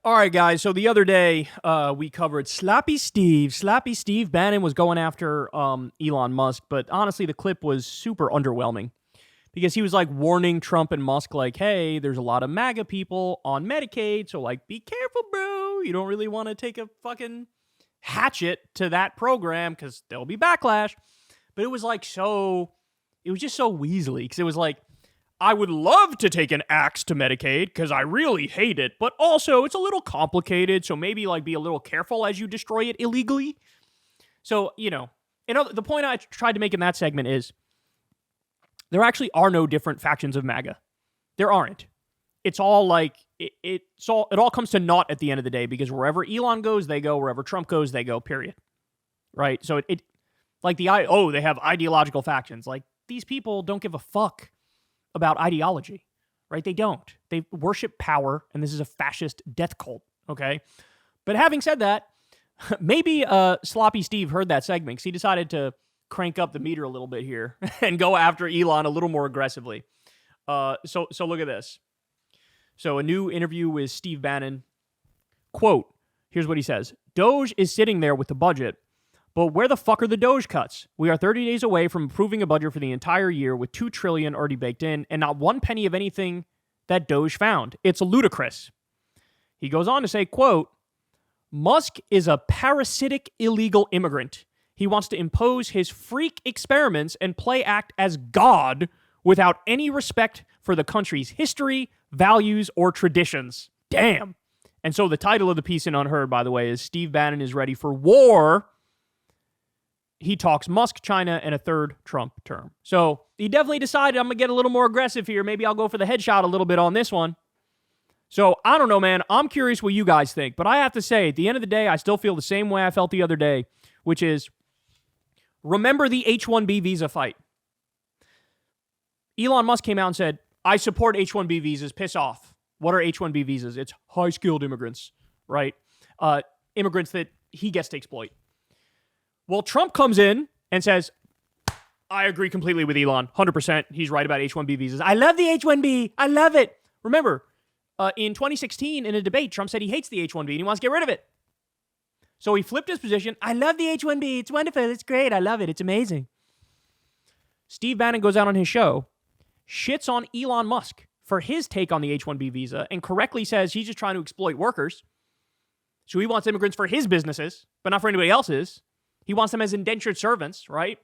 All right, guys. So the other day, we covered Slappy Steve. Slappy Steve Bannon was going after Elon Musk, but honestly, the clip was super underwhelming because he was like warning Trump and Musk, like, "Hey, there's a lot of MAGA people on Medicaid, so like, be careful, bro. You don't really want to take a fucking hatchet to that program because there'll be backlash." But it was like it was just so weaselly because it was like, I would love to take an axe to Medicaid because I really hate it, but also it's a little complicated, so maybe like be a little careful as you destroy it illegally. So, the point I tried to make in that segment is there actually are no different factions of MAGA. There aren't. It's all like, it all comes to naught at the end of the day because wherever Elon goes, they go. Wherever Trump goes, they go, period. Right? So they have ideological factions. Like, these people don't give a fuck about ideology, right? They don't. They worship power, and this is a fascist death cult, okay? But having said that, maybe Sloppy Steve heard that segment because he decided to crank up the meter a little bit here and go after Elon a little more aggressively. So look at this. So a new interview with Steve Bannon. Quote, here's what he says. Doge is sitting there with the budget, but where the fuck are the Doge cuts? We are 30 days away from approving a budget for the entire year with $2 trillion already baked in and not one penny of anything that Doge found. It's ludicrous. He goes on to say, quote, Musk is a parasitic illegal immigrant. He wants to impose his freak experiments and play act as God without any respect for the country's history, values, or traditions. Damn. And so the title of the piece in Unheard, by the way, is Steve Bannon is ready for war. He talks Musk, China, and a third Trump term. So he definitely decided I'm going to get a little more aggressive here. Maybe I'll go for the headshot a little bit on this one. So I don't know, man. I'm curious what you guys think. But I have to say, at the end of the day, I still feel the same way I felt the other day, which is, remember the H-1B visa fight. Elon Musk came out and said, I support H-1B visas. Piss off. What are H-1B visas? It's high-skilled immigrants, right? Immigrants that he gets to exploit. Well, Trump comes in and says, I agree completely with Elon. 100%. He's right about H-1B visas. I love the H-1B. I love it. Remember, in 2016, in a debate, Trump said he hates the H-1B and he wants to get rid of it. So he flipped his position. I love the H-1B. It's wonderful. It's great. I love it. It's amazing. Steve Bannon goes out on his show, shits on Elon Musk for his take on the H-1B visa, and correctly says he's just trying to exploit workers. So he wants immigrants for his businesses, but not for anybody else's. He wants them as indentured servants, right?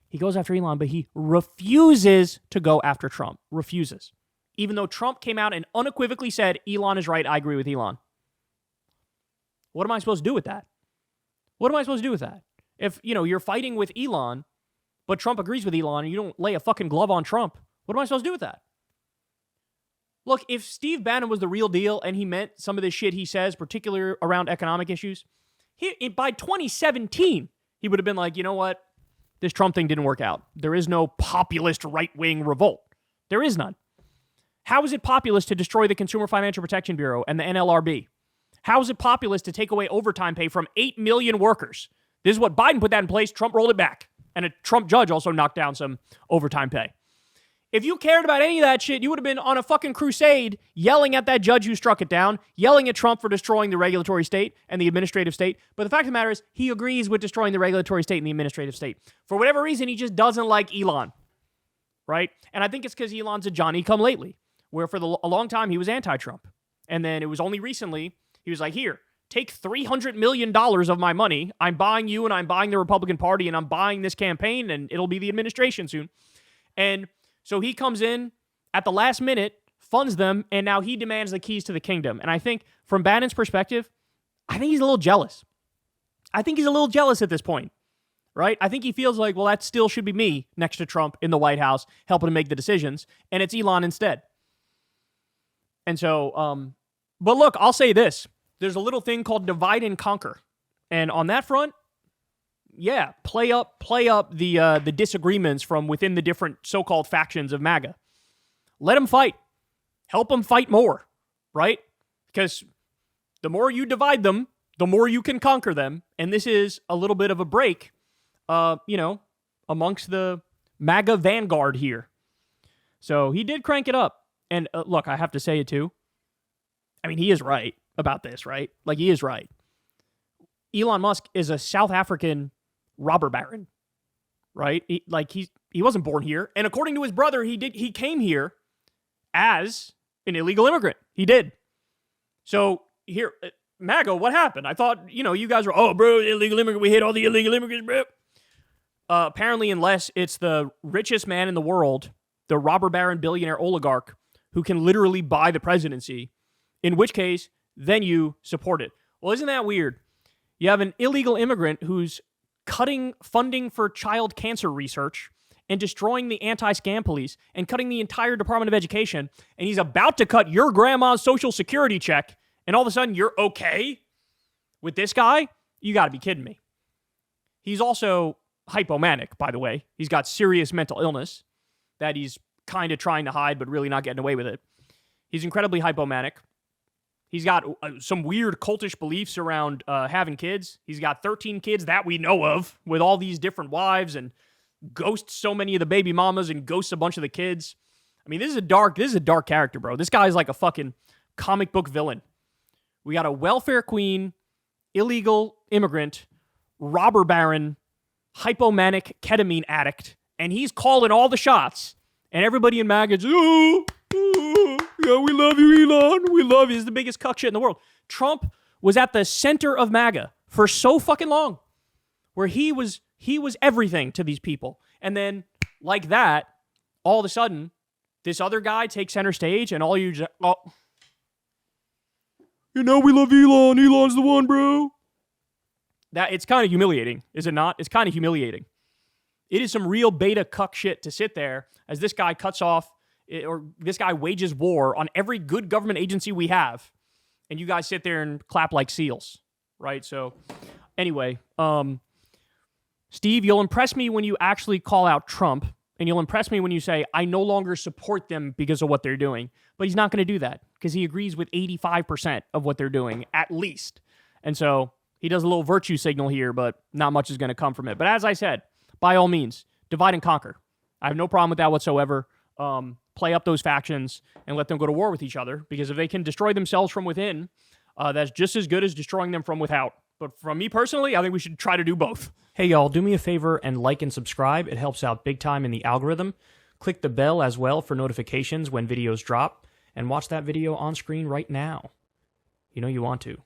He goes after Elon, but he refuses to go after Trump. Refuses. Even though Trump came out and unequivocally said, Elon is right, I agree with Elon. What am I supposed to do with that? What am I supposed to do with that? If, you're fighting with Elon, but Trump agrees with Elon, and you don't lay a fucking glove on Trump, what am I supposed to do with that? Look, if Steve Bannon was the real deal and he meant some of this shit he says, particularly around economic issues, by 2017, he would have been like, you know what? This Trump thing didn't work out. There is no populist right-wing revolt. There is none. How is it populist to destroy the Consumer Financial Protection Bureau and the NLRB? How is it populist to take away overtime pay from 8 million workers? This is what Biden put that in place. Trump rolled it back. And a Trump judge also knocked down some overtime pay. If you cared about any of that shit, you would have been on a fucking crusade yelling at that judge who struck it down, yelling at Trump for destroying the regulatory state and the administrative state. But the fact of the matter is, he agrees with destroying the regulatory state and the administrative state. For whatever reason, he just doesn't like Elon, right? And I think it's because Elon's a Johnny-come-lately, where for a long time he was anti-Trump. And then it was only recently, he was like, here, take $300 million of my money. I'm buying you and I'm buying the Republican Party and I'm buying this campaign and it'll be the administration soon. And so he comes in at the last minute, funds them, and now he demands the keys to the kingdom. And I think from Bannon's perspective, I think he's a little jealous. I think he's a little jealous at this point, right? I think he feels like, well, that still should be me next to Trump in the White House, helping to make the decisions, and it's Elon instead. And so, but look, I'll say this. There's a little thing called divide and conquer. And on that front, yeah, play up the disagreements from within the different so-called factions of MAGA. Let them fight. Help them fight more, right? Because the more you divide them, the more you can conquer them. And this is a little bit of a break, amongst the MAGA vanguard here. So he did crank it up. And look, I have to say it too. I mean, he is right. about this, right? Like, he is right. Elon Musk is a South African robber baron, right? He wasn't born here. And according to his brother, he came here as an illegal immigrant. He did. So here, MAGA, what happened? I thought, you guys were, oh, bro, illegal immigrant. We hate all the illegal immigrants, bro. Apparently, unless it's the richest man in the world, the robber baron billionaire oligarch who can literally buy the presidency, in which case, then you support it. Well, isn't that weird? You have an illegal immigrant who's cutting funding for child cancer research and destroying the anti-scam police and cutting the entire Department of Education, and he's about to cut your grandma's Social Security check, and all of a sudden you're okay with this guy? You got to be kidding me. He's also hypomanic, by the way. He's got serious mental illness that he's kind of trying to hide, but really not getting away with it. He's incredibly hypomanic. He's got some weird cultish beliefs around having kids. He's got 13 kids that we know of with all these different wives and ghosts so many of the baby mamas and ghosts a bunch of the kids. I mean, this is a dark character, bro. This guy's like a fucking comic book villain. We got a welfare queen, illegal immigrant, robber baron, hypomanic ketamine addict, and he's calling all the shots. And everybody in MAGA is, yeah, we love you, Elon. We love you. He's the biggest cuck shit in the world. Trump was at the center of MAGA for so fucking long, where he was everything to these people. And then, like that, all of a sudden, this other guy takes center stage, and all you just, we love Elon. Elon's the one, bro. It's kind of humiliating, is it not? It's kind of humiliating. It is some real beta cuck shit to sit there as this guy cuts off, or this guy wages war on every good government agency we have, and you guys sit there and clap like seals, right? So, anyway, Steve, you'll impress me when you actually call out Trump, and you'll impress me when you say, I no longer support them because of what they're doing. But he's not going to do that, because he agrees with 85% of what they're doing, at least. And so, he does a little virtue signal here, but not much is going to come from it. But as I said, by all means, divide and conquer. I have no problem with that whatsoever. Play up those factions and let them go to war with each other, because if they can destroy themselves from within, that's just as good as destroying them from without. But from me personally, I think we should try to do both. Hey, y'all, do me a favor and like and subscribe. It helps out big time in the algorithm. Click the bell as well for notifications when videos drop, and watch that video on screen right now. You know you want to.